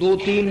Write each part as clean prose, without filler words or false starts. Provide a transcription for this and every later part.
2-3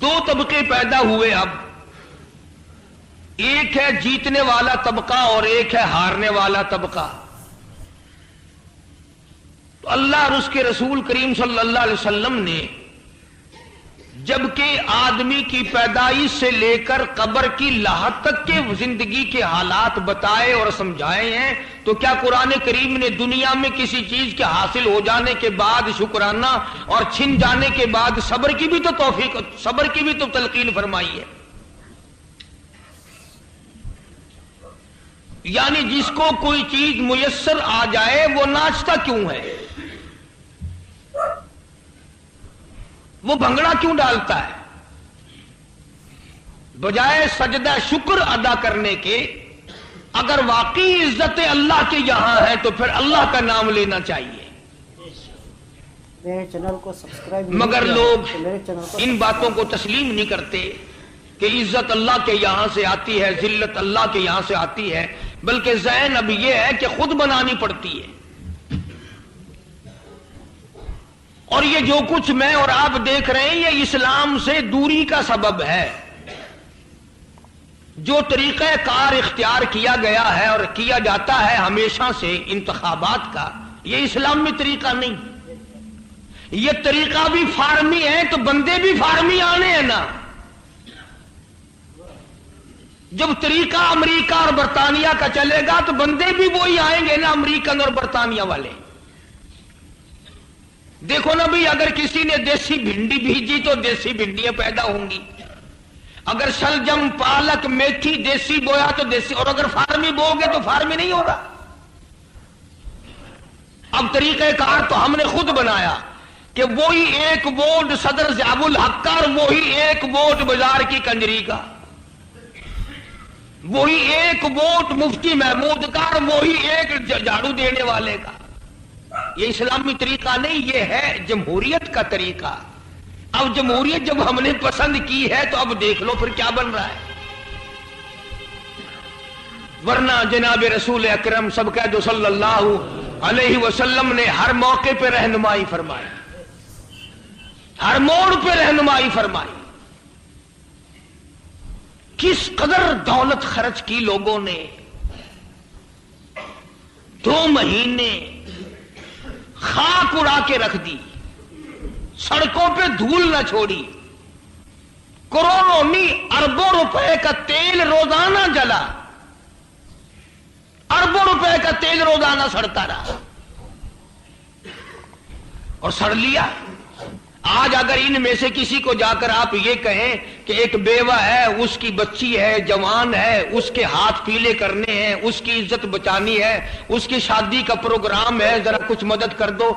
دو طبقے پیدا ہوئے اب، ایک ہے جیتنے والا طبقہ اور ایک ہے ہارنے والا طبقہ. تو اللہ اور اس کے رسول کریم صلی اللہ علیہ وسلم نے جبکہ آدمی کی پیدائش سے لے کر قبر کی لاحت تک کے زندگی کے حالات بتائے اور سمجھائے ہیں، تو کیا قرآن کریم نے دنیا میں کسی چیز کے حاصل ہو جانے کے بعد شکرانہ اور چھن جانے کے بعد صبر کی بھی تو توفیق، صبر کی بھی تو تلقین فرمائی ہے؟ یعنی جس کو کوئی چیز میسر آ جائے وہ ناچتا کیوں ہے؟ وہ بھنگڑا کیوں ڈالتا ہے؟ بجائے سجدہ شکر ادا کرنے کے، اگر واقعی عزت اللہ کے یہاں ہے تو پھر اللہ کا نام لینا چاہیے. میرے چینل کو سبسکرائب، مگر لوگ ان باتوں کو تسلیم نہیں کرتے کہ عزت اللہ کے یہاں سے آتی ہے، ذلت اللہ کے یہاں سے آتی ہے، بلکہ ذہن اب یہ ہے کہ خود بنانی پڑتی ہے. اور یہ جو کچھ میں اور آپ دیکھ رہے ہیں یہ اسلام سے دوری کا سبب ہے. جو طریقہ کار اختیار کیا گیا ہے اور کیا جاتا ہے ہمیشہ سے انتخابات کا، یہ اسلامی طریقہ نہیں. یہ طریقہ بھی فارمی ہے تو بندے بھی فارمی آنے ہیں نا. جب طریقہ امریکہ اور برطانیہ کا چلے گا تو بندے بھی وہی آئیں گے نا، امریکن اور برطانیہ والے. دیکھو نا بھئی، اگر کسی نے دیسی بھنڈی بھیجی تو دیسی بھنڈیاں پیدا ہوں گی، اگر شلجم پالک میتھی دیسی بویا تو دیسی، اور اگر فارمی بو گے تو فارمی نہیں ہوگا. اب طریقہ کار تو ہم نے خود بنایا کہ وہی ایک ووٹ صدر ضیاء الحق کا اور وہی ایک ووٹ بازار کی کنجری کا، وہی ایک ووٹ مفتی محمود کا اور وہی ایک جھاڑو دینے والے کا. یہ اسلامی طریقہ نہیں، یہ ہے جمہوریت کا طریقہ. اب جمہوریت جب ہم نے پسند کی ہے تو اب دیکھ لو پھر کیا بن رہا ہے. ورنہ جناب رسول اکرم سب کہہ دو صلی اللہ علیہ وسلم نے ہر موقع پہ رہنمائی فرمائی، ہر موڑ پہ رہنمائی فرمائی. کس قدر دولت خرچ کی لوگوں نے، 2 مہینے خاک اڑا کے رکھ دی، سڑکوں پہ دھول نہ چھوڑی، کروڑوں نہیں اربوں روپے کا تیل روزانہ جلا، اربوں روپے کا تیل روزانہ سڑتا رہا اور سڑ لیا. آج اگر ان میں سے کسی کو جا کر آپ یہ کہیں کہ ایک بیوہ ہے، اس کی بچی ہے، جوان ہے، اس کے ہاتھ پیلے کرنے ہیں، اس کی عزت بچانی ہے، اس کی شادی کا پروگرام ہے، ذرا کچھ مدد کر دو،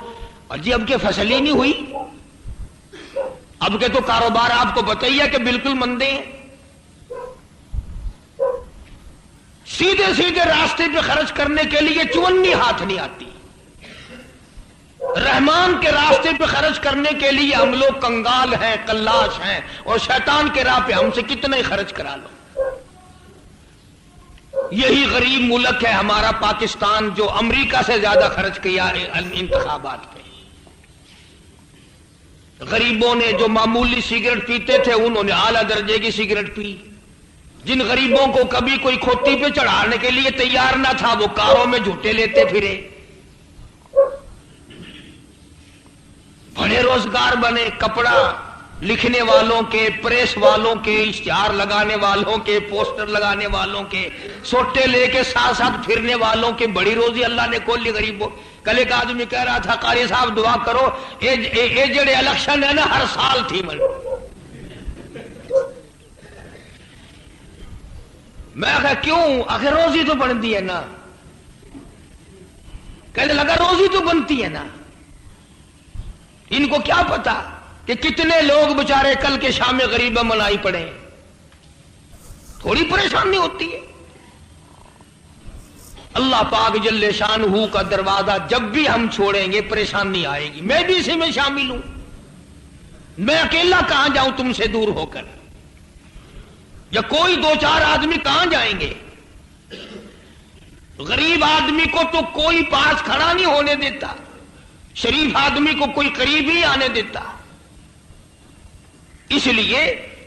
اور جی اب کے فصل ہی نہیں ہوئی، اب کے تو کاروبار آپ کو بتائیے کہ بالکل مندے ہیں. سیدھے سیدھے راستے پہ خرچ کرنے کے لیے چونی ہاتھ نہیں آتی. رحمان کے راستے پہ خرچ کرنے کے لیے ہم لوگ کنگال ہیں، کلاش ہیں، اور شیطان کے راہ پہ ہم سے کتنے خرچ کرا لو. یہی غریب ملک ہے ہمارا پاکستان جو امریکہ سے زیادہ خرچ کیا انتخابات پہ. غریبوں نے جو معمولی سگریٹ پیتے تھے انہوں نے اعلیٰ درجے کی سگریٹ پی. جن غریبوں کو کبھی کوئی کھوتی پہ چڑھانے کے لیے تیار نہ تھا وہ کاروں میں جھوٹے لیتے پھرے. بڑے روزگار بنے، کپڑا لکھنے والوں کے، پریس والوں کے، اشتہار لگانے والوں کے، پوسٹر لگانے والوں کے، سوٹے لے کے ساتھ ساتھ پھرنے والوں کے بڑی روزی اللہ نے کھول لی غریبوں. کل ایک آدمی کہہ رہا تھا قاری صاحب دعا کرو، یہ جڑے الیکشن ہے نا ہر سال تھی میں کہا کیوں؟ آخر روزی تو بنتی ہے نا. کہنے لگا روزی تو بنتی ہے نا. ان کو کیا پتا کہ کتنے لوگ بچارے کل کے شام غریبہ منائی پڑے. تھوڑی پریشانی ہوتی ہے. اللہ پاک جل شانہ کا دروازہ جب بھی ہم چھوڑیں گے پریشانی آئے گی. میں بھی اسی میں شامل ہوں. میں اکیلا کہاں جاؤں تم سے دور ہو کر؟ یا کوئی 2-4 آدمی کہاں جائیں گے؟ غریب آدمی کو تو کوئی پاس کھڑا نہیں ہونے دیتا، شریف آدمی کو کوئی قریب ہی آنے دیتا. اس لیے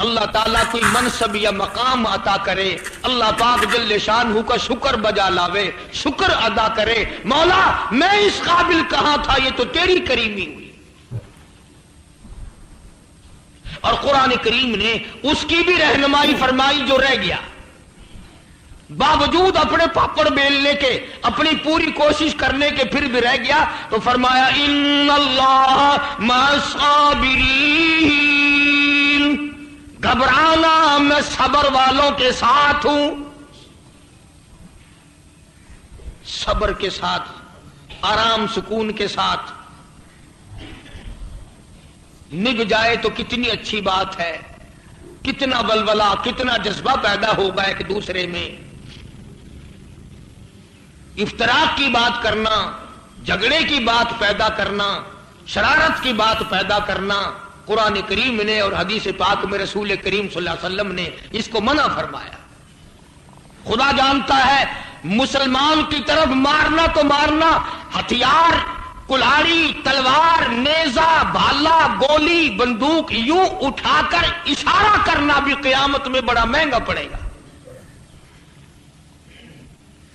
اللہ تعالیٰ کوئی منصب یا مقام عطا کرے، اللہ پاک جل شانہ کا شکر بجا لاوے، شکر ادا کرے، مولا میں اس قابل کہاں تھا، یہ تو تیری کریمی ہوئی۔ اور قرآن کریم نے اس کی بھی رہنمائی فرمائی جو رہ گیا، باوجود اپنے پاپڑ بیلنے کے، اپنی پوری کوشش کرنے کے، پھر بھی رہ گیا تو فرمایا ان اللہ مع الصابرین، گھبرانا میں صبر والوں کے ساتھ ہوں۔ صبر کے ساتھ، آرام سکون کے ساتھ نبھ جائے تو کتنی اچھی بات ہے، کتنا ولولہ، کتنا جذبہ پیدا ہوگا ایک دوسرے میں۔ افتراق کی بات کرنا، جھگڑے کی بات پیدا کرنا، شرارت کی بات پیدا کرنا، قرآن کریم نے اور حدیث پاک میں رسول کریم صلی اللہ علیہ وسلم نے اس کو منع فرمایا۔ خدا جانتا ہے مسلمان کی طرف مارنا تو مارنا، ہتھیار، کلاڑی، تلوار، نیزہ، بھالا، گولی، بندوق یوں اٹھا کر اشارہ کرنا بھی قیامت میں بڑا مہنگا پڑے گا۔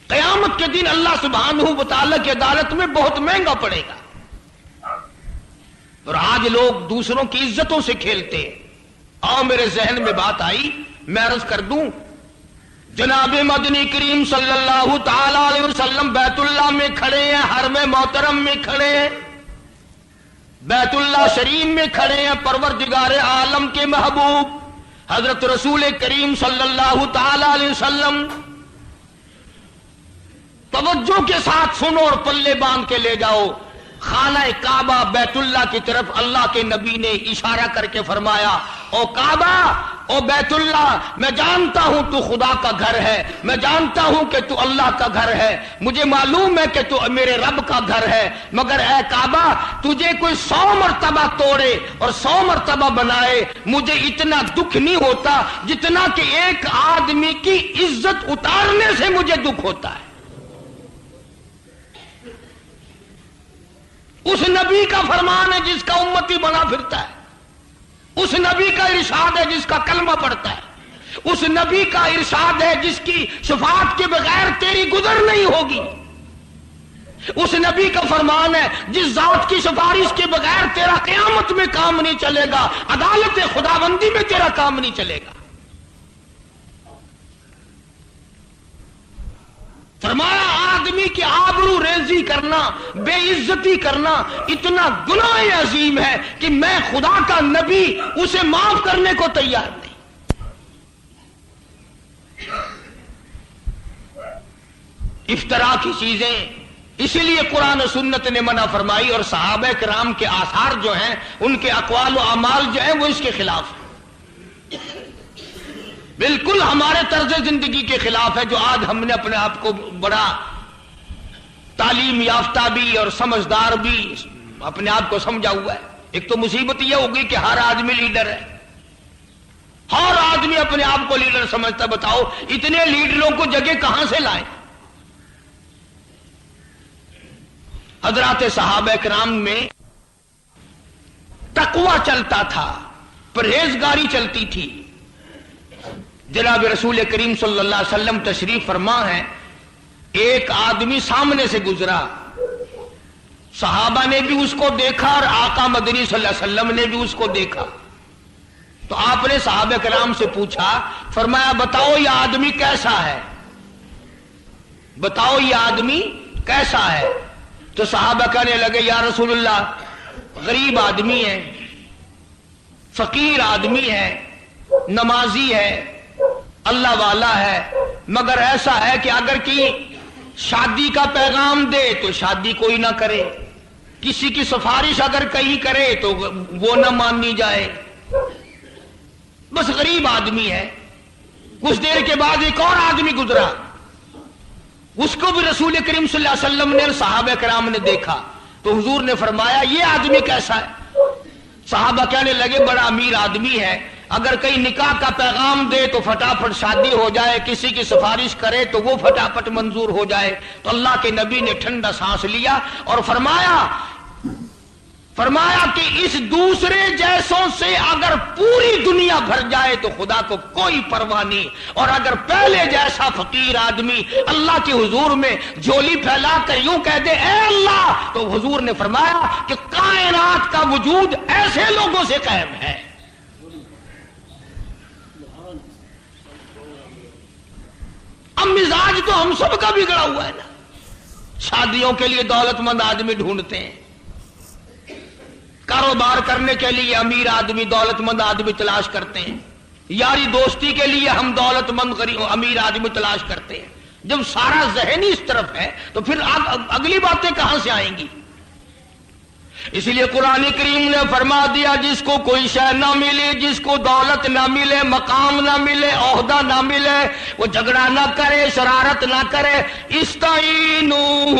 قیامت کے دن اللہ سبحانہ و تعالی کی عدالت میں بہت مہنگا پڑے گا۔ اور آج لوگ دوسروں کی عزتوں سے کھیلتے ہیں۔ میرے ذہن میں بات آئی، میں عرض کر دوں، جناب مدنی کریم صلی اللہ تعالی علیہ وسلم بیت اللہ میں کھڑے ہیں، حرم محترم میں کھڑے ہیں، بیت اللہ شریف میں کھڑے ہیں، پروردگار عالم کے محبوب حضرت رسول کریم صلی اللہ تعالی علیہ وسلم، توجہ کے ساتھ سنو اور پلے باندھ کے لے جاؤ، خانہ کعبہ بیت اللہ کی طرف اللہ کے نبی نے اشارہ کر کے فرمایا، او کعبہ، او بیت اللہ، میں جانتا ہوں تو خدا کا گھر ہے، میں جانتا ہوں کہ تو اللہ کا گھر ہے، مجھے معلوم ہے کہ تو میرے رب کا گھر ہے، مگر اے کعبہ تجھے کوئی 100 مرتبہ توڑے اور 100 مرتبہ بنائے، مجھے اتنا دکھ نہیں ہوتا جتنا کہ ایک آدمی کی عزت اتارنے سے مجھے دکھ ہوتا ہے۔ اس نبی کا فرمان ہے جس کا امتی بنا پھرتا ہے، اس نبی کا ارشاد ہے جس کا کلمہ پڑھتا ہے، اس نبی کا ارشاد ہے جس کی شفاعت کے بغیر تیری گزر نہیں ہوگی، اس نبی کا فرمان ہے جس ذات کی سفارش کے بغیر تیرا قیامت میں کام نہیں چلے گا، عدالت خداوندی میں تیرا کام نہیں چلے گا۔ فرمایا آدمی کی آبرو ریزی کرنا، بے عزتی کرنا اتنا گناہ عظیم ہے کہ میں خدا کا نبی اسے معاف کرنے کو تیار نہیں۔ افطرا کی چیزیں اسی لیے قرآن و سنت نے منع فرمائی، اور صحابہ کرام کے آثار جو ہیں، ان کے اقوال و اعمال جو ہیں وہ اس کے خلاف ہیں، بالکل ہمارے طرز زندگی کے خلاف ہے، جو آج ہم نے اپنے آپ کو بڑا تعلیم یافتہ بھی اور سمجھدار بھی اپنے آپ کو سمجھا ہوا ہے۔ ایک تو مصیبت یہ ہوگی کہ ہر آدمی لیڈر ہے، ہر آدمی اپنے آپ کو لیڈر سمجھتا۔ بتاؤ اتنے لیڈروں کو جگہ کہاں سے لائیں؟ حضرات صحابہ کرام میں تقوی چلتا تھا، پرہیزگاری چلتی تھی۔ جناب رسول کریم صلی اللہ علیہ وسلم تشریف فرما ہے، ایک آدمی سامنے سے گزرا، صحابہ نے بھی اس کو دیکھا اور آقا مدنی صلی اللہ علیہ وسلم نے بھی اس کو دیکھا، تو آپ نے صحابہ کرام سے پوچھا، فرمایا بتاؤ یہ آدمی کیسا ہے، بتاؤ یہ آدمی کیسا ہے؟ تو صحابہ کہنے لگے یا رسول اللہ غریب آدمی ہے، فقیر آدمی ہے، نمازی ہے، اللہ والا ہے، مگر ایسا ہے کہ اگر کی شادی کا پیغام دے تو شادی کوئی نہ کرے، کسی کی سفارش اگر کہیں کرے تو وہ نہ مانی جائے، بس غریب آدمی ہے۔ کچھ دیر کے بعد ایک اور آدمی گزرا، اس کو بھی رسول کریم صلی اللہ علیہ وسلم نے اور صحابہ کرام نے دیکھا، تو حضور نے فرمایا یہ آدمی کیسا ہے؟ صحابہ کہنے لگے بڑا امیر آدمی ہے، اگر کہیں نکاح کا پیغام دے تو فٹافٹ شادی ہو جائے، کسی کی سفارش کرے تو وہ فٹافٹ منظور ہو جائے۔ تو اللہ کے نبی نے ٹھنڈا سانس لیا اور فرمایا فرمایا کہ اس دوسرے جیسوں سے اگر پوری دنیا بھر جائے تو خدا کو کوئی پرواہ نہیں، اور اگر پہلے جیسا فقیر آدمی اللہ کے حضور میں جھولی پھیلا کر یوں کہہ دے اے اللہ، تو حضور نے فرمایا کہ کائنات کا وجود ایسے لوگوں سے قائم ہے۔ اب مزاج تو ہم سب کا بگڑا ہوا ہے نا، شادیوں کے لیے دولت مند آدمی ڈھونڈتے ہیں، کاروبار کرنے کے لیے امیر آدمی دولت مند آدمی تلاش کرتے ہیں، یاری دوستی کے لیے ہم دولت مند امیر آدمی تلاش کرتے ہیں۔ جب سارا ذہن ہی اس طرف ہے تو پھر اگلی باتیں کہاں سے آئیں گی؟ اس لیے قرآن کریم نے فرما دیا جس کو کوئی شے نہ ملے، جس کو دولت نہ ملے، مقام نہ ملے، عہدہ نہ ملے، وہ جھگڑا نہ کرے، شرارت نہ کرے۔ استعینوا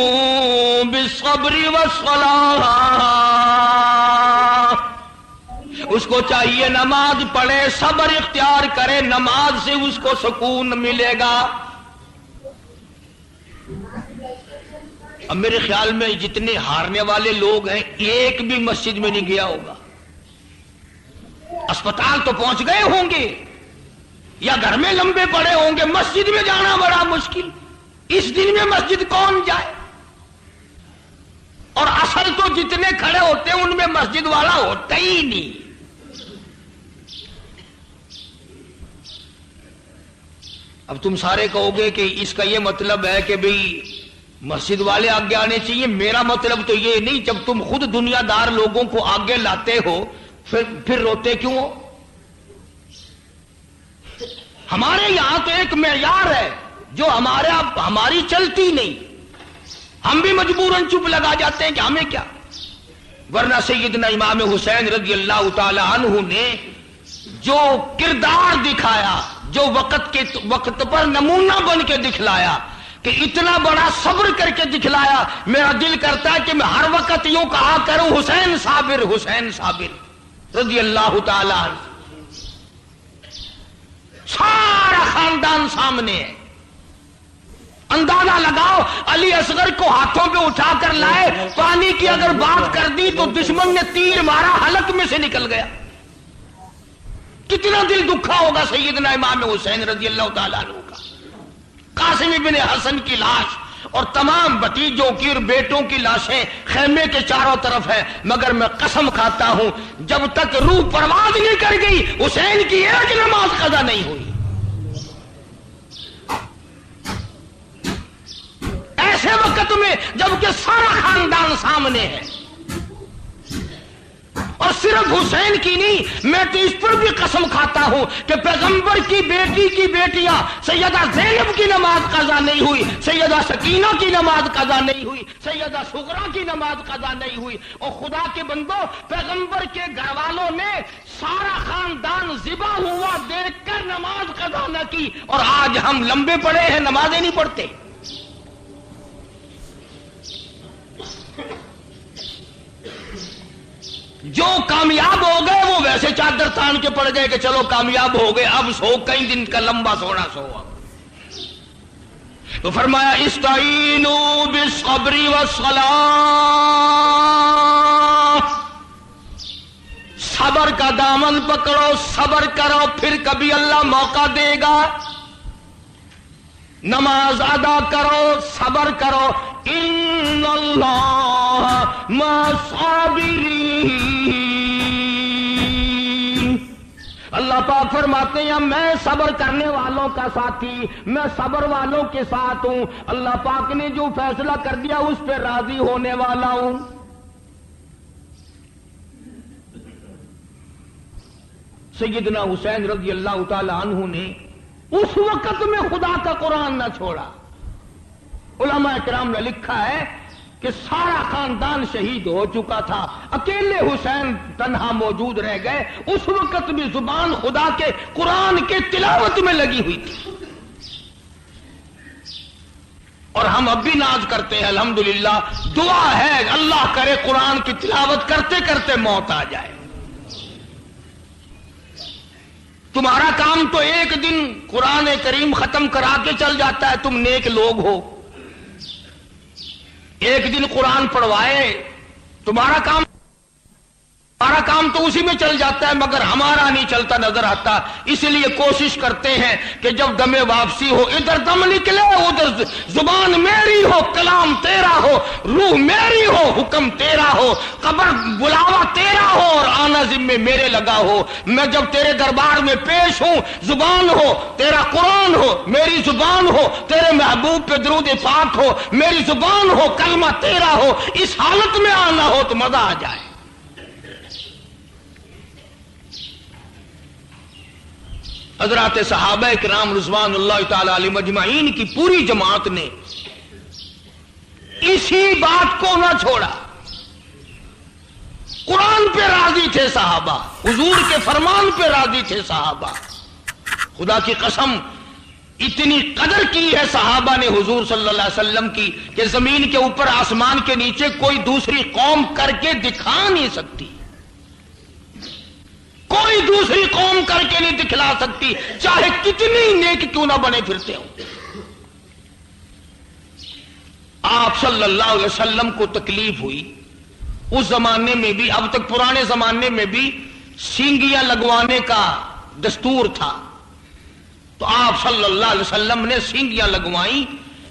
بالصبر والصلاۃ، اس کو چاہیے نماز پڑھے، صبر اختیار کرے، نماز سے اس کو سکون ملے گا۔ اب میرے خیال میں جتنے ہارنے والے لوگ ہیں ایک بھی مسجد میں نہیں گیا ہوگا، اسپتال تو پہنچ گئے ہوں گے یا گھر میں لمبے پڑے ہوں گے، مسجد میں جانا بڑا مشکل۔ اس دن میں مسجد کون جائے؟ اور اصل تو جتنے کھڑے ہوتے ہیں ان میں مسجد والا ہوتا ہی نہیں۔ اب تم سارے کہو گے کہ اس کا یہ مطلب ہے کہ بھئی مسجد والے آگے آنے چاہیے۔ میرا مطلب تو یہ نہیں، جب تم خود دنیا دار لوگوں کو آگے لاتے ہو پھر روتے کیوں ہو؟ ہمارے یہاں تو ایک معیار ہے جو ہماری چلتی نہیں، ہم بھی مجبوراً چپ لگا جاتے ہیں کہ ہمیں کیا۔ ورنہ سیدنا امام حسین رضی اللہ تعالی عنہ نے جو کردار دکھایا، جو وقت پر نمونہ بن کے دکھلایا، کہ اتنا بڑا صبر کر کے دکھلایا، میرا دل کرتا ہے کہ میں ہر وقت یوں کہا کروں حسین صابر، حسین صابر رضی اللہ تعالی عنہ۔ سارا خاندان سامنے ہے، اندازہ لگاؤ علی اصغر کو ہاتھوں پہ اٹھا کر لائے، پانی کی اگر بات کر دی تو دشمن نے تیر مارا، حلق میں سے نکل گیا۔ کتنا دل دکھا ہوگا سیدنا امام حسین رضی اللہ تعالیٰ عنہ کا۔ قاسم ابن حسن کی لاش اور تمام بھتیجوں کی اور بیٹوں کی لاشیں خیمے کے چاروں طرف ہے، مگر میں قسم کھاتا ہوں جب تک روح پرواز نہیں کر گئی حسین کی ایک نماز قضا نہیں ہوئی۔ ایسے وقت میں جبکہ سارا خاندان سامنے ہے، اور صرف حسین کی نہیں، میں تو اس پر بھی قسم کھاتا ہوں کہ پیغمبر کی بیٹی کی بیٹیاں سیدہ زینب کی نماز قضا نہیں ہوئی، سیدہ سکینہ کی نماز قضا نہیں ہوئی، سیدہ سغرا کی نماز قضا نہیں ہوئی۔ اور خدا کے بندو، پیغمبر کے گھر والوں نے سارا خاندان ذبح ہوا دیکھ کر نماز قضا نہ کی، اور آج ہم لمبے پڑے ہیں نمازیں نہیں پڑھتے۔ جو کامیاب ہو گئے وہ ویسے چادر تان کے پڑ گئے کہ چلو کامیاب ہو گئے، اب سو کئی دن کا لمبا سونا سو۔ تو فرمایا استعینوا بالصبر والصلاۃ، صبر کا دامن پکڑو، صبر کرو، پھر کبھی اللہ موقع دے گا۔ نماز ادا کرو، صبر کرو، ان اللہ مع الصابرین۔ اللہ پاک فرماتے ہیں میں صبر کرنے والوں کا ساتھی، میں صبر والوں کے ساتھ ہوں۔ اللہ پاک نے جو فیصلہ کر دیا اس پہ راضی ہونے والا ہوں۔ سیدنا حسین رضی اللہ تعالی عنہ نے اس وقت میں خدا کا قرآن نہ چھوڑا۔ علماء کرام نے لکھا ہے کہ سارا خاندان شہید ہو چکا تھا، اکیلے حسین تنہا موجود رہ گئے، اس وقت بھی زبان خدا کے قرآن کے تلاوت میں لگی ہوئی تھی۔ اور ہم اب بھی ناز کرتے ہیں، الحمدللہ، دعا ہے اللہ کرے قرآن کی تلاوت کرتے کرتے موت آ جائے۔ تمہارا کام تو ایک دن قرآن کریم ختم کرا کے چل جاتا ہے، تم نیک لوگ ہو، ایک دن قرآن پڑھوائے تمہارا کام ہمارا کام تو اسی میں چل جاتا ہے مگر ہمارا نہیں چلتا نظر آتا. اس لیے کوشش کرتے ہیں کہ جب دم واپسی ہو ادھر دم نکلے ادھر زبان میری ہو, کلام تیرا ہو, روح میری ہو, حکم تیرا ہو, قبر بلاوا تیرا ہو اور آنا ذمے میرے لگا ہو. میں جب تیرے دربار میں پیش ہوں زبان ہو تیرا قرآن ہو, میری زبان ہو تیرے محبوب پہ درود پاک ہو, میری زبان ہو کلمہ تیرا ہو. اس حالت میں آنا ہو تو مزہ آ جائے. حضرات صحابہ کرام رضوان اللہ تعالی علیہم اجمعین کی پوری جماعت نے اسی بات کو نہ چھوڑا. قرآن پہ راضی تھے صحابہ, حضور کے فرمان پہ راضی تھے صحابہ. خدا کی قسم اتنی قدر کی ہے صحابہ نے حضور صلی اللہ علیہ وسلم کی کہ زمین کے اوپر آسمان کے نیچے کوئی دوسری قوم کر کے دکھا نہیں سکتی, کوئی دوسری قوم کر کے نہیں دکھلا سکتی چاہے کتنی نیک کیوں نہ بنے پھرتے ہو. آپ صلی اللہ علیہ وسلم کو تکلیف ہوئی اس زمانے میں بھی, اب تک پرانے زمانے میں بھی سینگیاں لگوانے کا دستور تھا, تو آپ صلی اللہ علیہ وسلم نے سینگیاں لگوائیں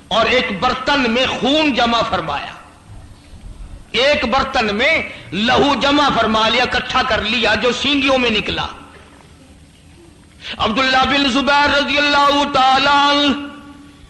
اور ایک برتن میں خون جمع فرمایا, ایک برتن میں لہو جمع فرما لیا, اکٹھا کر لیا جو سینگیوں میں نکلا. عبداللہ بن زبیر رضی اللہ تعالی,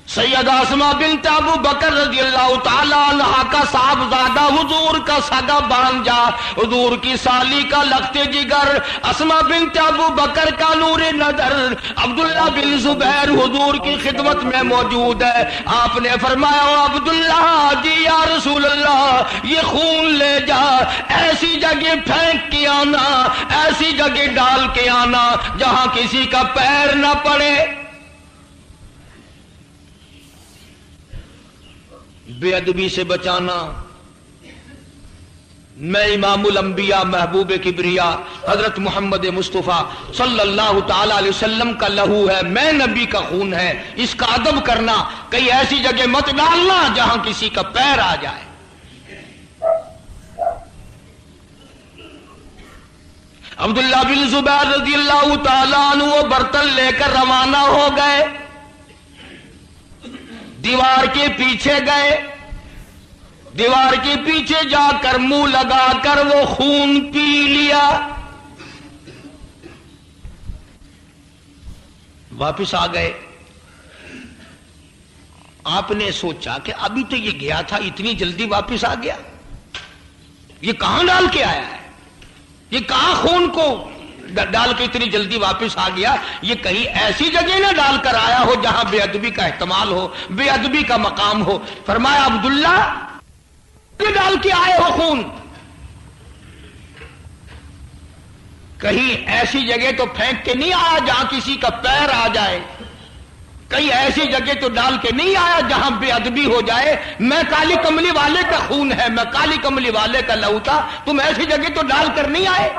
سیدہ اسماء بنت ابو بکر رضی اللہ تعالی عنہ کا صاحبزادہ, حضور کا سگا بانجا, حضور کی سالی کا لخت جگر, اسماء بنت ابو بکر کا نور نظر, عبداللہ بن زبیر حضور کی خدمت میں موجود ہے. آپ نے فرمایا عبداللہ جی یا رسول اللہ یہ خون لے جا, ایسی جگہ پھینک کے آنا, ایسی جگہ ڈال کے آنا جہاں کسی کا پیر نہ پڑے. بے ادبی سے بچانا. میں امام الانبیاء محبوب کبریا حضرت محمد مصطفیٰ صلی اللہ تعالی علیہ وسلم کا لہو ہے, میں نبی کا خون ہے, اس کا ادب کرنا. کئی ایسی جگہ مت ڈالنا جہاں کسی کا پیر آ جائے. عبداللہ بن زبیر رضی اللہ تعالیٰ عنہ وہ برتن لے کر روانہ ہو گئے, دیوار کے پیچھے گئے, دیوار کے پیچھے جا کر منہ لگا کر وہ خون پی لیا. واپس آ گئے. آپ نے سوچا کہ ابھی تو یہ گیا تھا, اتنی جلدی واپس آ گیا, یہ کہاں ڈال کے آیا ہے, یہ کہاں خون کو ڈال کے اتنی جلدی واپس آ گیا. یہ کہیں ایسی جگہ نہ ڈال کر آیا ہو جہاں بے ادبی کا احتمال ہو, بے ادبی کا مقام ہو. فرمایا عبداللہ ڈال کے آئے ہو خون, کہیں ایسی جگہ تو پھینک کے نہیں آیا جہاں کسی کا پیر آ جائے, کہیں ایسی جگہ تو ڈال کے نہیں آیا جہاں بے ادبی ہو جائے. میں کالی کملی والے کا خون ہے, میں کالی کملی والے کا لہو تھا, تم ایسی جگہ تو ڈال کر نہیں آئے.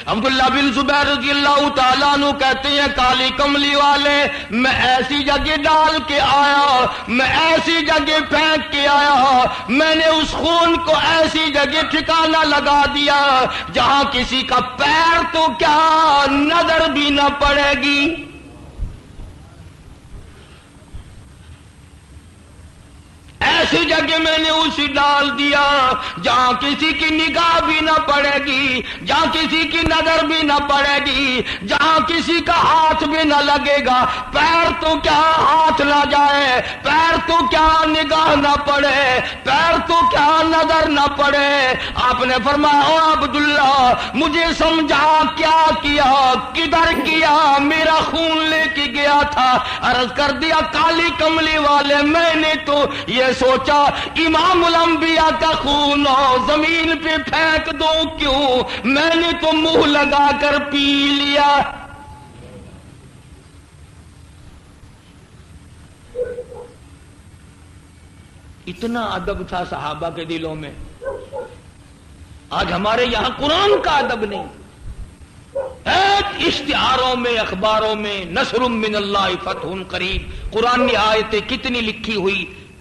عبداللہ بن زبیر رضی اللہ تعالیٰ عنہ کہتے ہیں کالی کملی والے میں ایسی جگہ ڈال کے آیا, میں ایسی جگہ پھینک کے آیا, میں نے اس خون کو ایسی جگہ ٹھکانہ لگا دیا جہاں کسی کا پیر تو کیا نظر بھی نہ پڑے گی. ایسی جگہ میں نے اسے ڈال دیا جہاں کسی کی نگاہ بھی نہ پڑے گی, جہاں کسی کی نظر بھی نہ پڑے گی, جہاں کسی کا ہاتھ بھی نہ لگے گا. پیر تو کیا ہاتھ نہ جائے, پیر تو کیا نگاہ نہ پڑے, پیر تو کیا نظر نہ پڑے. آپ نے فرمایا او عبداللہ مجھے سمجھا کیا کیا, کدھر کیا, میرا خون لے کے گیا تھا. عرض کر دیا کالی کملی والے میں نے تو یہ سوچا امام الانبیاء کا خون ہو زمین پہ پھینک دوں کیوں, میں نے تو منہ لگا کر پی لیا. اتنا ادب تھا صحابہ کے دلوں میں. آج ہمارے یہاں قرآن کا ادب نہیں, اشتہاروں میں اخباروں میں نصر من اللہ فتح قریب, قرآن کی آیتیں کتنی لکھی ہوئی,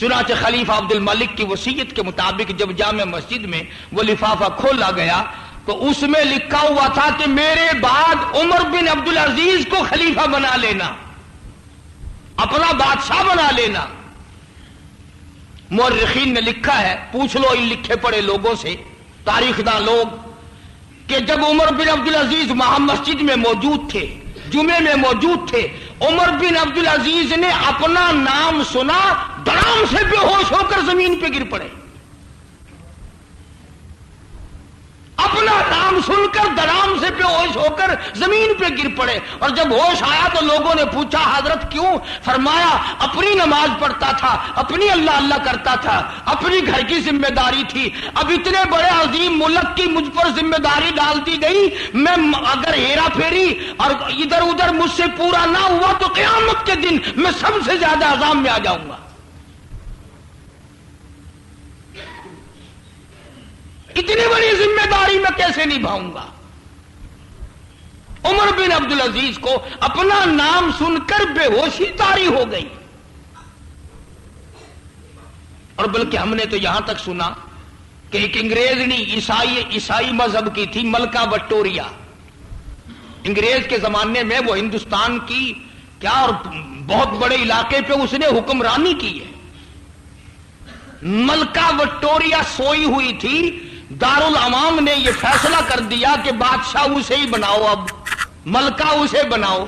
چنانچہ خلیفہ عبد الملک کی وصیت کے مطابق جب جامع مسجد میں وہ لفافہ کھولا گیا تو اس میں لکھا ہوا تھا کہ میرے بعد عمر بن عبد العزیز کو خلیفہ بنا لینا، اپنا بادشاہ بنا لینا۔ مورخین نے لکھا ہے، پوچھ لو ان لکھے پڑے لوگوں سے، تاریخ داں لوگ، کہ جب عمر بن عبد العزیز وہاں مسجد میں موجود تھے، جمعے میں موجود تھے، عمر بن عبد العزیز نے اپنا نام سنا، دھڑام سے بے ہوش ہو کر زمین پہ گر پڑے۔ اپنا نام سن کر دھڑام سے بے ہوش ہو کر زمین پہ گر پڑے، اور جب ہوش آیا تو لوگوں نے پوچھا حضرت کیوں؟ فرمایا اپنی نماز پڑھتا تھا، اپنی اللہ اللہ کرتا تھا، اپنی گھر کی ذمہ داری تھی، اب اتنے بڑے عظیم ملک کی مجھ پر ذمہ داری ڈال دی گئی، میں اگر ہیرا پھیری اور ادھر ادھر مجھ سے پورا نہ ہوا تو قیامت کے دن میں سب سے زیادہ عذاب میں آ جاؤں گا۔ اتنی بڑی ذمہ داری میں کیسے نبھاؤں گا؟ عمر بن عبد العزیز کو اپنا نام سن کر بے ہوشی طاری ہو گئی، اور بلکہ ہم نے تو یہاں تک سنا کہ ایک انگریزنی عیسائی مذہب کی تھی، ملکہ وکٹوریا، انگریز کے زمانے میں وہ ہندوستان کی کیا اور بہت بڑے علاقے پہ اس نے حکمرانی کی ہے۔ ملکہ وکٹوریا سوئی ہوئی تھی، دارالعوام نے یہ فیصلہ کر دیا کہ بادشاہ اسے ہی بناؤ، اب ملکہ اسے بناؤ۔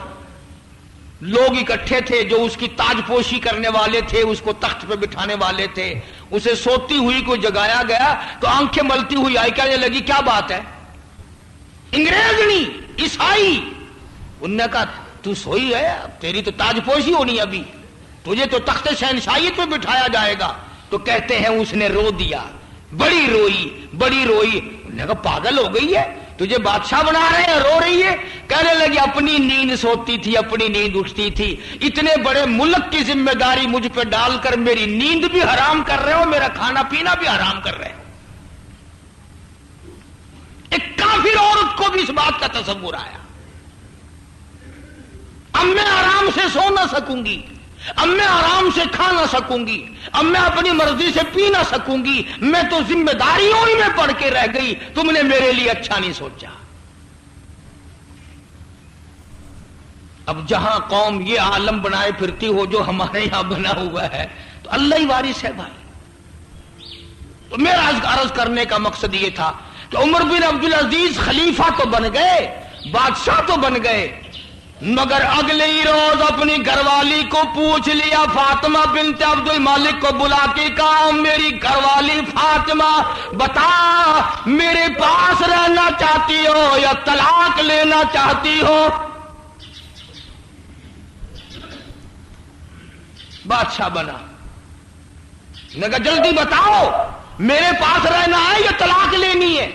لوگ اکٹھے تھے جو اس کی تاج پوشی کرنے والے تھے، اس کو تخت پہ بٹھانے والے تھے، اسے سوتی ہوئی کو جگایا گیا تو آنکھیں ملتی ہوئی آئی، کہنے لگی کیا بات ہے؟ انگریزنی عیسائی، انہوں نے کہا تو سوئی ہے، تیری تو تاج پوشی ہونی ابھی، تجھے تو تخت شہنشاہیت پہ بٹھایا جائے گا۔ تو کہتے ہیں اس نے رو دیا، بڑی روئی بڑی روئی۔ انہوں نے کہا پاگل ہو گئی ہے، تجھے بادشاہ بنا رہے ہیں، رو رہی ہے؟ کہنے لگی اپنی نیند سوتی تھی، اپنی نیند اٹھتی تھی، اتنے بڑے ملک کی ذمہ داری مجھ پہ ڈال کر میری نیند بھی حرام کر رہے ہو، میرا کھانا پینا بھی حرام کر رہے ہو۔ ایک کافر عورت کو بھی اس بات کا تصور آیا، اب میں آرام سے سو نہ سکوں گی، اب میں آرام سے کھا نہ سکوں گی، اب میں اپنی مرضی سے پی نہ سکوں گی، میں تو ذمہ داریوں ہی میں پڑ کے رہ گئی، تم نے میرے لیے اچھا نہیں سوچا۔ اب جہاں قوم یہ عالم بنائے پھرتی ہو جو ہمارے یہاں بنا ہوا ہے، تو اللہ ہی وارث ہے بھائی۔ تو میرا عرض کرنے کا مقصد یہ تھا کہ عمر بن عبد العزیز خلیفہ تو بن گئے، بادشاہ تو بن گئے، مگر اگلے ہی روز اپنی گھر والی کو پوچھ لیا، فاطمہ بنت عبد الملک کو بلا کے کہا میری گھر والی فاطمہ بتا میرے پاس رہنا چاہتی ہو یا طلاق لینا چاہتی ہو؟ بادشاہ بنا، نے کہا جلدی بتاؤ میرے پاس رہنا ہے یا طلاق لینی ہے؟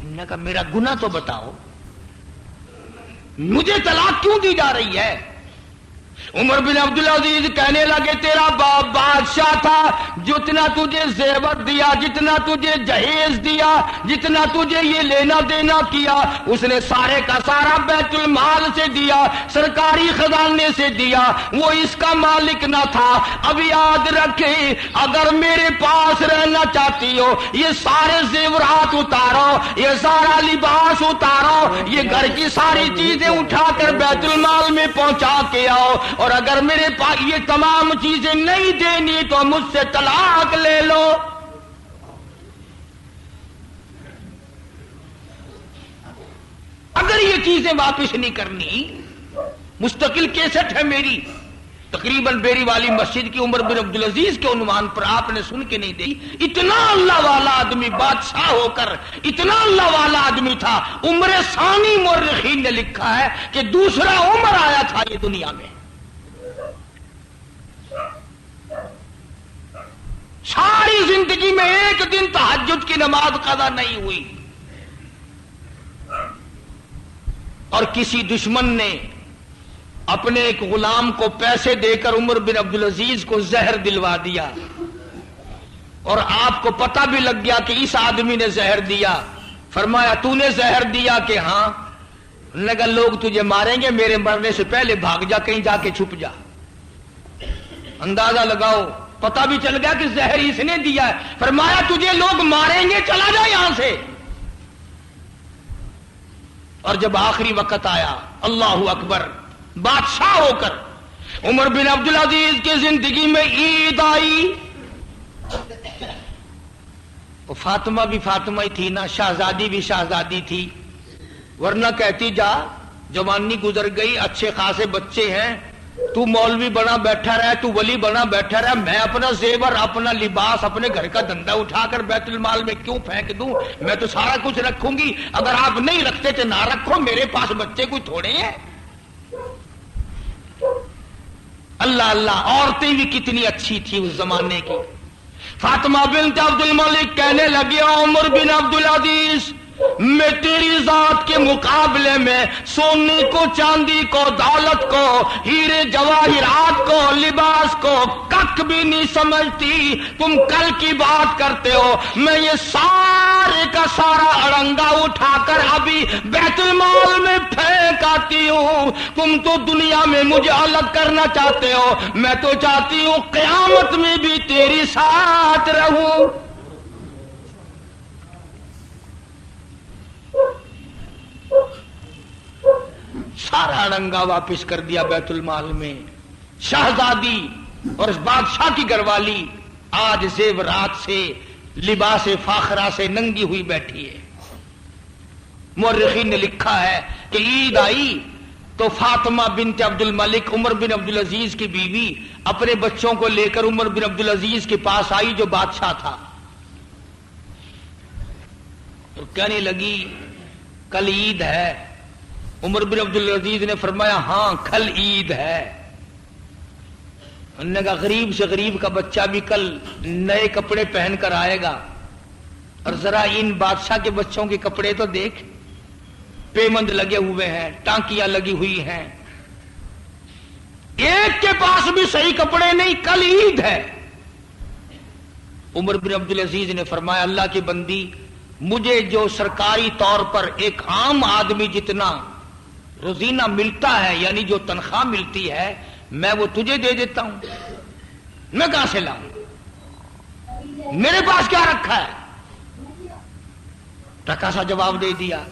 نے کہا میرا گناہ تو بتاؤ، مجھے طلاق کیوں دی جا رہی ہے؟ عمر بن عبد العزیز کہنے لگے تیرا باپ بادشاہ تھا، جتنا تجھے زیور دیا، جتنا تجھے جہیز دیا، جتنا تجھے یہ لینا دینا کیا، اس نے سارے کا سارا بیت المال سے دیا، سرکاری خزانے سے دیا، وہ اس کا مالک نہ تھا۔ اب یاد رکھے اگر میرے پاس رہنا چاہتی ہو یہ سارے زیورات اتارو، یہ سارا لباس اتارو، یہ گھر کی ساری چیزیں اٹھا کر بیت المال میں پہنچا کے آؤ، اور اگر میرے پاس یہ تمام چیزیں نہیں دینی تو مجھ سے طلاق لے لو۔ اگر یہ چیزیں واپس نہیں کرنی، مستقل کیسٹ ہے میری، تقریباً بیری والی مسجد کی عمر بن عبد العزیز کے عنوان پر آپ نے سن کے نہیں دی۔ اتنا اللہ والا آدمی بادشاہ ہو کر اتنا اللہ والا آدمی تھا، عمر ثانی مورخین نے لکھا ہے کہ دوسرا عمر آیا تھا یہ دنیا میں، ساری زندگی میں ایک دن تہجد کی نماز قضا نہیں ہوئی، اور کسی دشمن نے اپنے ایک غلام کو پیسے دے کر عمر بن عبد العزیز کو زہر دلوا دیا، اور آپ کو پتہ بھی لگ گیا کہ اس آدمی نے زہر دیا۔ فرمایا تو نے زہر دیا؟ کہ ہاں۔ لگا لوگ تجھے ماریں گے، میرے مرنے سے پہلے بھاگ جا، کہیں جا کے چھپ جا۔ اندازہ لگاؤ، پتہ بھی چل گیا کہ زہر اس نے دیا ہے. فرمایا تجھے لوگ ماریں گے، چلا جا یہاں سے. اور جب آخری وقت آیا، اللہ اکبر، بادشاہ ہو کر عمر بن عبدالعزیز کی زندگی میں عید آئی. تو فاطمہ بھی فاطمہ ہی تھی نا، شہزادی بھی شہزادی تھی، ورنہ کہتی جا جوانی گزر گئی، اچھے خاصے بچے ہیں، تو مولوی بنا بیٹھا رہا، تو ولی بنا بیٹھا رہا، میں اپنا زیور، اپنا لباس، اپنے گھر کا دھندا اٹھا کر بیت المال میں کیوں پھینک دوں؟ میں تو سارا کچھ رکھوں گی. اگر آپ نہیں رکھتے تو نہ رکھو، میرے پاس بچے کوئی تھوڑے ہیں. اللہ اللہ، عورتیں بھی کتنی اچھی تھی اس زمانے کی. فاطمہ بنت عبد الملک کہنے لگی عمر بن عبدالعزیز، میں تیری ذات کے مقابلے میں سونے کو، چاندی کو، دولت کو، ہیرے جواہرات کو، لباس کو کک بھی نہیں سمجھتی. تم کل کی بات کرتے ہو، میں یہ سارے کا سارا اڑنگا اٹھا کر ابھی بیت المال میں پھینک آتی ہوں. تم تو دنیا میں مجھے الگ کرنا چاہتے ہو، میں تو چاہتی ہوں قیامت میں بھی تیری ساتھ رہوں. سارا اڑنگا واپس کر دیا بیت المال میں. شہزادی اور اس بادشاہ کی گھر والی آج زیورات سے، لباس فاخرہ سے ننگی ہوئی بیٹھی ہے. مورخین نے لکھا ہے کہ عید آئی تو فاطمہ بنت عبد الملک، عمر بن عبدالعزیز کی بیوی، اپنے بچوں کو لے کر عمر بن عبدالعزیز کے پاس آئی جو بادشاہ تھا، اور کہنے لگی کل عید ہے. عمر بن عبدالعزیز نے فرمایا ہاں کل عید ہے. انہوں نے کہا غریب سے غریب کا بچہ بھی کل نئے کپڑے پہن کر آئے گا، اور ذرا ان بادشاہ کے بچوں کے کپڑے تو دیکھ، پیمند لگے ہوئے ہیں، ٹانکیاں لگی ہوئی ہیں، ایک کے پاس بھی صحیح کپڑے نہیں، کل عید ہے. عمر بن عبدالعزیز نے فرمایا اللہ کی بندی، مجھے جو سرکاری طور پر ایک عام آدمی جتنا روزینہ ملتا ہے، یعنی جو تنخواہ ملتی ہے، میں وہ تجھے دے دیتا ہوں. میں کہاں سے لاؤں؟ میرے پاس کیا رکھا ہے؟ ٹکا سا جواب دے دیا.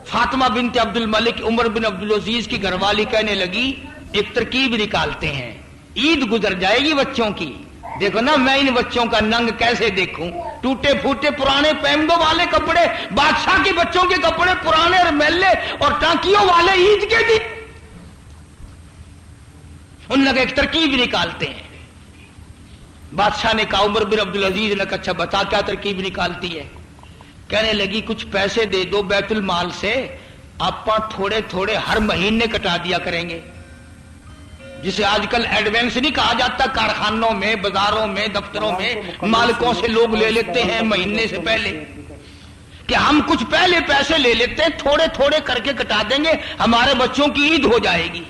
فاطمہ بنت عبد الملک عمر بن عبدالعزیز کی گھر والی کہنے لگی ایک ترکیب نکالتے ہیں، عید گزر جائے گی بچوں کی، دیکھو نا میں ان بچوں کا ننگ کیسے دیکھوں، ٹوٹے پھوٹے پرانے پیمدوں والے کپڑے، بادشاہ کے بچوں کے کپڑے پرانے اور میلے اور ٹانکیوں والے عید کے دن. ان لوگ ایک ترکیب نکالتے ہیں. بادشاہ نے کہا، عمر بن عبدالعزیز نے کہا اچھا بتا کیا ترکیب نکالتی ہے؟ کہنے لگی کچھ پیسے دے دو بیت المال سے، آپ تھوڑے تھوڑے ہر مہینے کٹا دیا کریں گے، جسے آج کل ایڈوانس نہیں کہا جاتا. کارخانوں میں، بازاروں میں، دفتروں میں مالکوں سے لوگ لے لیتے ہیں مہینے سے پہلے، کہ ہم کچھ پہلے پیسے لے لیتے ہیں، تھوڑے تھوڑے کر کے کٹا دیں گے، ہمارے بچوں کی عید ہو جائے گی.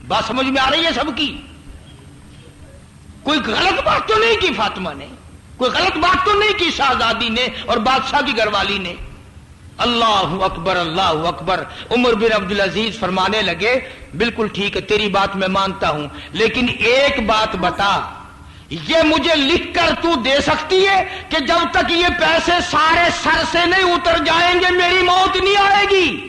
بات سمجھ میں آ رہی ہے سب کی؟ کوئی غلط بات تو نہیں کی فاطمہ نے، کوئی غلط بات تو نہیں کی شہزادی نے اور بادشاہ کی گھر والی نے. اللہ اکبر، اللہ اکبر. عمر بن عبدالعزیز فرمانے لگے بالکل ٹھیک ہے، تیری بات میں مانتا ہوں، لیکن ایک بات بتا، یہ مجھے لکھ کر تو دے سکتی ہے کہ جب تک یہ پیسے سارے سر سے نہیں اتر جائیں گے میری موت نہیں آئے گی؟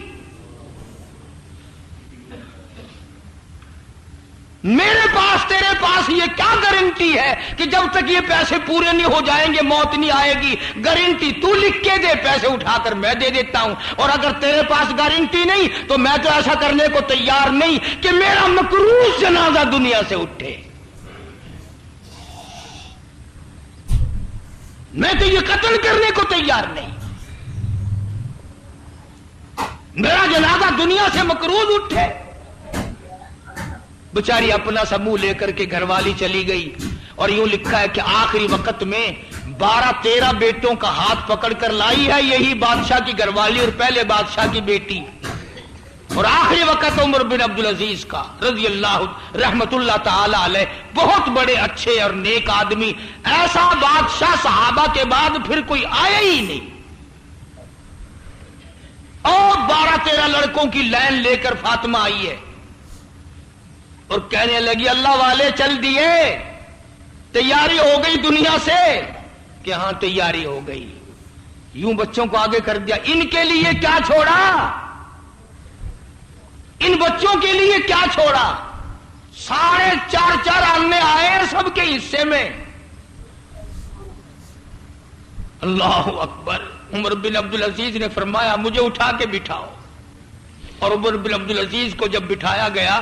میرے پاس تیرے پاس یہ کیا گارنٹی ہے کہ جب تک یہ پیسے پورے نہیں ہو جائیں گے موت نہیں آئے گی؟ گارنٹی تو لکھ کے دے، پیسے اٹھا کر میں دے دیتا ہوں. اور اگر تیرے پاس گارنٹی نہیں تو میں تو ایسا کرنے کو تیار نہیں کہ میرا مکروہ جنازہ دنیا سے اٹھے. میں تو یہ قتل کرنے کو تیار نہیں، میرا جنازہ دنیا سے مکروہ اٹھے. بچاری اپنا سا منہ لے کر کے گھر والی چلی گئی. اور یوں لکھا ہے کہ آخری وقت میں 12-13 بیٹوں کا ہاتھ پکڑ کر لائی ہے یہی بادشاہ کی گھر والی اور پہلے بادشاہ کی بیٹی. اور آخری وقت عمر بن عبدالعزیز کا رضی اللہ رحمت اللہ تعالی علیہ، بہت بڑے اچھے اور نیک آدمی، ایسا بادشاہ صحابہ کے بعد پھر کوئی آیا ہی نہیں. اور 12-13 لڑکوں کی لائن لے کر فاطمہ آئی ہے. اور کہنے لگی اللہ والے چل دیے، تیاری ہو گئی دنیا سے، کہ ہاں تیاری ہو گئی. یوں بچوں کو آگے کر دیا. ان کے لیے کیا چھوڑا؟ ان بچوں کے لیے کیا چھوڑا؟ 4.5 آنے آئے ہیں سب کے حصے میں. اللہ اکبر. عمر بن عبدالعزیز نے فرمایا مجھے اٹھا کے بٹھاؤ. اور عمر بن عبدالعزیز کو جب بٹھایا گیا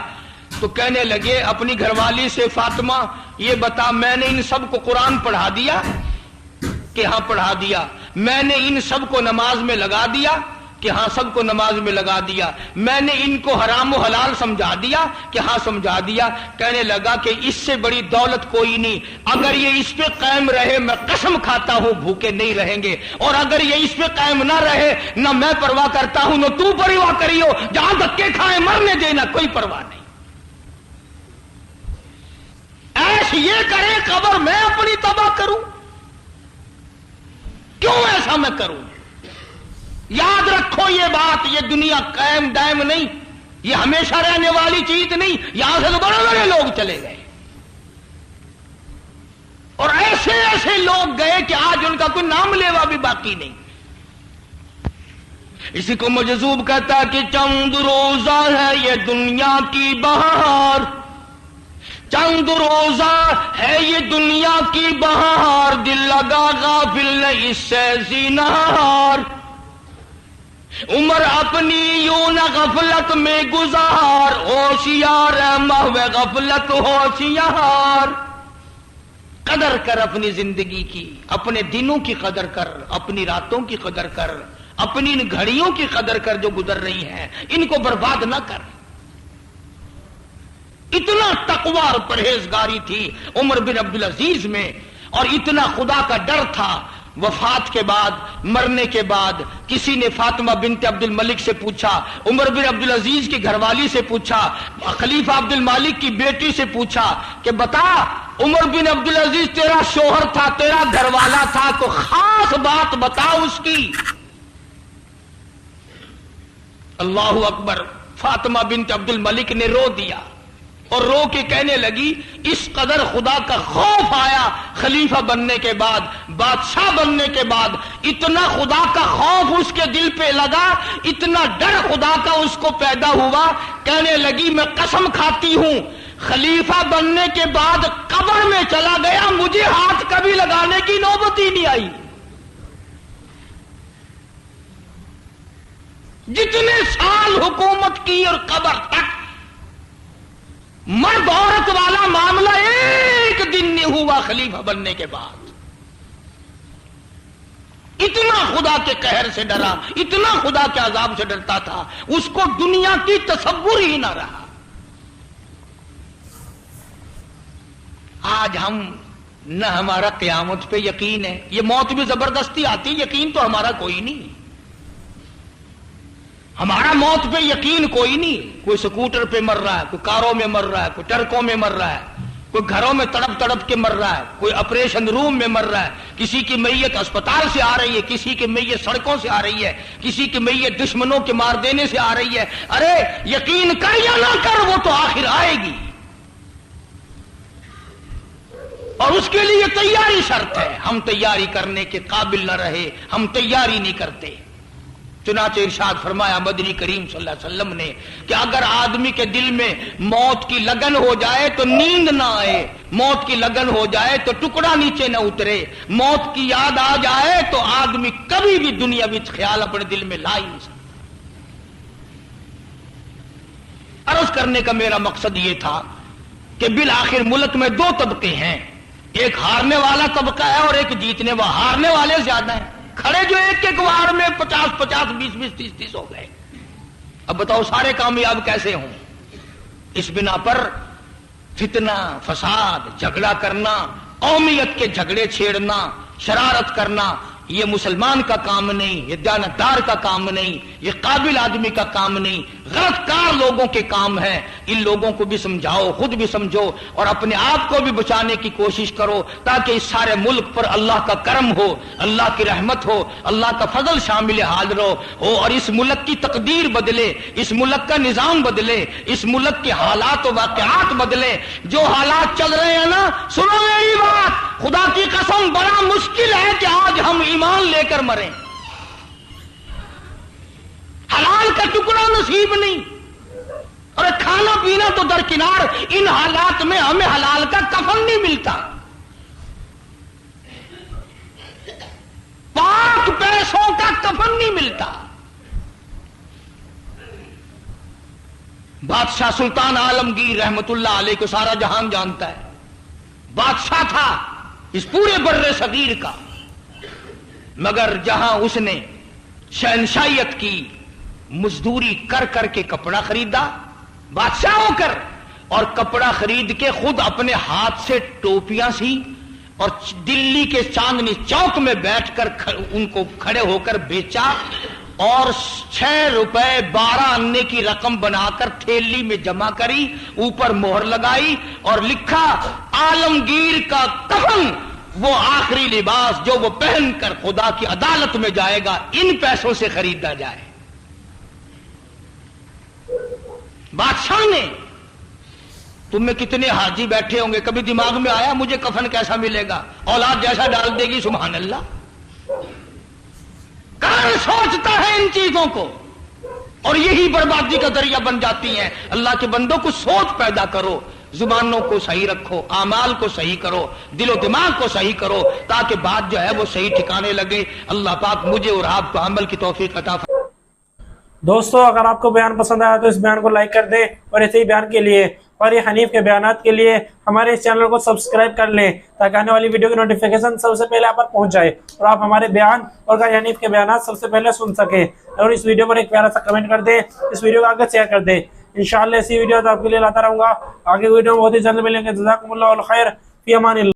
تو کہنے لگے اپنی گھر والی سے فاطمہ یہ بتا میں نے ان سب کو قرآن پڑھا دیا؟ کہ ہاں پڑھا دیا. میں نے ان سب کو نماز میں لگا دیا؟ کہ ہاں سب کو نماز میں لگا دیا. میں نے ان کو حرام و حلال سمجھا دیا؟ کہ ہاں سمجھا دیا. کہنے لگا کہ اس سے بڑی دولت کوئی نہیں. اگر یہ اس پہ قائم رہے میں قسم کھاتا ہوں بھوکے نہیں رہیں گے، اور اگر یہ اس پہ قائم نہ رہے نہ میں پرواہ کرتا ہوں نہ تو پرواہ کریو، جہاں دھکے کھائے مرنے دینا کوئی پرواہ نہیں. ایش یہ کرے قبر میں اپنی تباہ کروں؟ کیوں ایسا میں کروں؟ یاد رکھو یہ بات، یہ دنیا قائم دائم نہیں، یہ ہمیشہ رہنے والی چیز نہیں. یہاں سے تو بڑے بڑے لوگ چلے گئے اور ایسے ایسے لوگ گئے کہ آج ان کا کوئی نام لیوا بھی باقی نہیں. اسی کو مجذوب کہتا کہ چند روزہ ہے یہ دنیا کی بہار، چند روزہ ہے یہ دنیا کی بہار، دل لگا غافل نہیں اس سے زینہار. عمر اپنی یوں نہ غفلت میں گزار، ہوشیار ہے محو غفلت ہوشیار. قدر کر اپنی زندگی کی، اپنے دنوں کی قدر کر، اپنی راتوں کی قدر کر، اپنی ان گھڑیوں کی قدر کر جو گزر رہی ہیں، ان کو برباد نہ کر. اتنا تقوی اور پرہیزگاری تھی عمر بن عبدالعزیز میں، اور اتنا خدا کا ڈر تھا. وفات کے بعد، مرنے کے بعد کسی نے فاطمہ بنت عبد الملک سے پوچھا، عمر بن عبدالعزیز کی گھر والی سے پوچھا، خلیفہ عبد المالک کی بیٹی سے پوچھا کہ بتا عمر بن عبدالعزیز تیرا شوہر تھا، تیرا گھر والا تھا، تو خاص بات بتا اس کی. اللہ اکبر. فاطمہ بنت عبد الملک نے رو دیا اور رو کے کہنے لگی اس قدر خدا کا خوف آیا خلیفہ بننے کے بعد، بادشاہ بننے کے بعد، اتنا خدا کا خوف اس کے دل پہ لگا، اتنا ڈر خدا کا اس کو پیدا ہوا. کہنے لگی میں قسم کھاتی ہوں خلیفہ بننے کے بعد قبر میں چلا گیا، مجھے ہاتھ کبھی لگانے کی نوبت ہی نہیں آئی. جتنے سال حکومت کی اور قبر تک مرد عورت والا معاملہ ایک دن نہیں ہوا خلیفہ بننے کے بعد. اتنا خدا کے قہر سے ڈرا، اتنا خدا کے عذاب سے ڈرتا تھا، اس کو دنیا کی تصور ہی نہ رہا. آج ہم نہ ہمارا قیامت پہ یقین ہے، یہ موت بھی زبردستی آتی، یقین تو ہمارا کوئی نہیں. ہمارا موت پہ یقین کوئی نہیں. کوئی سکوٹر پہ مر رہا ہے، کوئی کاروں میں مر رہا ہے، کوئی ٹرکوں میں مر رہا ہے، کوئی گھروں میں تڑپ تڑپ کے مر رہا ہے، کوئی آپریشن روم میں مر رہا ہے، کسی کی میت اسپتال سے آ رہی ہے، کسی کی میت سڑکوں سے آ رہی ہے، کسی کی میت دشمنوں کے مار دینے سے آ رہی ہے. ارے یقین کر یا نہ کر وہ تو آخر آئے گی، اور اس کے لیے تیاری شرط ہے. ہم تیاری کرنے کے قابل نہ رہے، ہم تیاری نہیں کرتے. چنانچہ ارشاد فرمایا مدنی کریم صلی اللہ علیہ وسلم نے کہ اگر آدمی کے دل میں موت کی لگن ہو جائے تو نیند نہ آئے، موت کی لگن ہو جائے تو ٹکڑا نیچے نہ اترے، موت کی یاد آ جائے تو آدمی کبھی بھی دنیا میں خیال اپنے دل میں لا ہی نہیں سکتا. عرض کرنے کا میرا مقصد یہ تھا کہ بالآخر ملک میں دو طبقے ہیں، ایک ہارنے والا طبقہ ہے اور ایک جیتنے والا. ہارنے والے زیادہ ہیں، کھڑے جو ایک ایک وار میں 50-50 20-20 30-30 ہو گئے. اب بتاؤ سارے کامیاب کیسے ہوں؟ اس بنا پر فتنہ، فساد، جھگڑا کرنا، قومیت کے جھگڑے چھیڑنا، شرارت کرنا، یہ مسلمان کا کام نہیں، یہ دیانتدار کا کام نہیں، یہ قابل آدمی کا کام نہیں، غلط کار لوگوں کے کام ہے۔ ان لوگوں کو بھی سمجھاؤ، خود بھی سمجھو اور اپنے آپ کو بھی بچانے کی کوشش کرو، تاکہ اس سارے ملک پر اللہ کا کرم ہو، اللہ کی رحمت ہو، اللہ کا فضل شامل حال ہو اور اس ملک کی تقدیر بدلے، اس ملک کا نظام بدلے، اس ملک کے حالات و واقعات بدلے۔ جو حالات چل رہے ہیں نا، سنو میری بات، خدا کی قسم بڑا مشکل ہے کہ آج ہم ایمان لے کر مریں۔ حلال کا ٹکڑا نصیب نہیں، اور کھانا پینا تو درکنار، ان حالات میں ہمیں حلال کا کفن نہیں ملتا، پاک پیسوں کا کفن نہیں ملتا۔ بادشاہ سلطان عالمگیر رحمت اللہ علیہ کو سارا جہان جانتا ہے، بادشاہ تھا اس پورے بر صغیر کا، مگر جہاں اس نے شہنشاہیت کی، مزدوری کر کر کے کپڑا خریدا بادشاہ ہو کر، اور کپڑا خرید کے خود اپنے ہاتھ سے ٹوپیاں سی اور دلی کے چاندنی چوک میں بیٹھ کر ان کو کھڑے ہو کر بیچا، اور 6 روپے 12 آنے کی رقم بنا کر تھیلی میں جمع کری، اوپر مہر لگائی اور لکھا عالمگیر کا کفن، وہ آخری لباس جو وہ پہن کر خدا کی عدالت میں جائے گا، ان پیسوں سے خریدا جائے۔ بادشاہ نے، تم میں کتنے حاجی بیٹھے ہوں گے، کبھی دماغ میں آیا مجھے کفن کیسا ملے گا؟ اولاد جیسا ڈال دے گی، سبحان اللہ۔ کون سوچتا ہے ان چیزوں کو؟ اور یہی بربادی کا ذریعہ بن جاتی ہیں۔ اللہ کے بندوں کو سوچ پیدا کرو، زبانوں کو صحیح رکھو، اعمال کو صحیح کرو، دل و دماغ کو صحیح کرو، تاکہ بات جو ہے وہ صحیح ٹھکانے لگے۔ اللہ پاک مجھے اور آپ کو عمل کی توفیق عطا فرمائے۔ دوستو، اگر آپ کو بیان پسند آیا تو اس بیان کو لائک کر دیں، اور ایسے ہی بیان کے لیے اور یہ حنیف کے بیانات کے لیے ہمارے اس چینل کو سبسکرائب کر لیں، تاکہ آنے والی ویڈیو کی نوٹیفیکیشن سب سے پہلے آپ پر پہنچ جائے اور آپ ہمارے بیان اور حنیف کے بیانات سب سے پہلے سن سکیں۔ اور اس ویڈیو پر ایک پیارا سا کمنٹ کر دیں، اس ویڈیو کو آگے شیئر کر دیں۔ انشاءاللہ ایسی ویڈیو آپ کے لیے لاتا رہوں گا، آگے ویڈیو میں بہت ہی جلد ملیں گے۔ جزاکم اللہ خیر، فی امان اللہ۔